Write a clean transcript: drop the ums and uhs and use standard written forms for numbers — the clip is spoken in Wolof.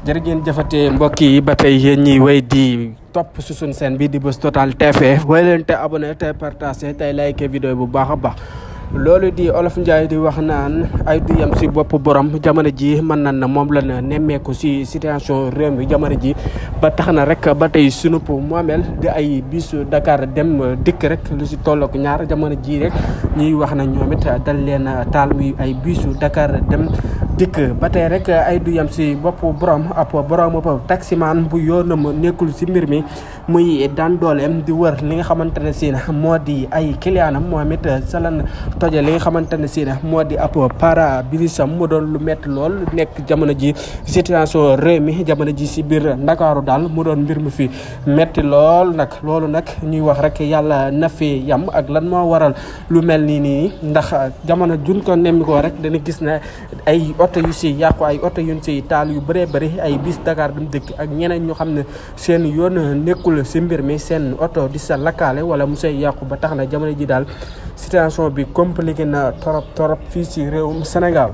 jërë ngeen jëfate mbokk yi ba tey yéen ñiy wéy di topp su suñ seen bi di Buzz Total TV wéy leen te abonné te partagé tey like vidéo bu baax a baax. loolu di Olof Njaay di wax naan ay du yem si bopp borom jamono ji mën nañ na moom la na nemmeeku si situation réew mi jamono ji ba tax na rek ba tey sunu moomeel di ay bisu Dakar dem dikk rek lu si tollook ñaar jamono ji rek ñuy wax na ñoom it dal leen taal muy ay bisu Dakar dem dikk ba tey rek ay du yem si bopp borom ab borom taximaan bu yoonam nekkul si mbir mi muy daan dooleem di wër li nga xamante ne si moo di ay clientam moom it salan toje li nga xamante ne si moo di ab pare-brisam mu doon lu métti lool nekk jamono ji situation réew mi jamono ji si biir Ndakaaru daal mu doon mbir mu fi métti lool nag loolu nag ñuy wax rek yàlla na fi yam ak lan moo waral lu mel nii ndax jamono jun ko nemmi ko rek dana gis ne ay oto yu si yàqu ay oto yuñ si taal yu bëree bëri ay bis Dakar dem dëkk ak ñeneen ñu xam ne seen yoon nekkul si mbir mi seen oto di sa lakkaale wala mu say yàqu ba tax na jamono ji daal situation bi compliqué na torop fii si réewum Sénégal.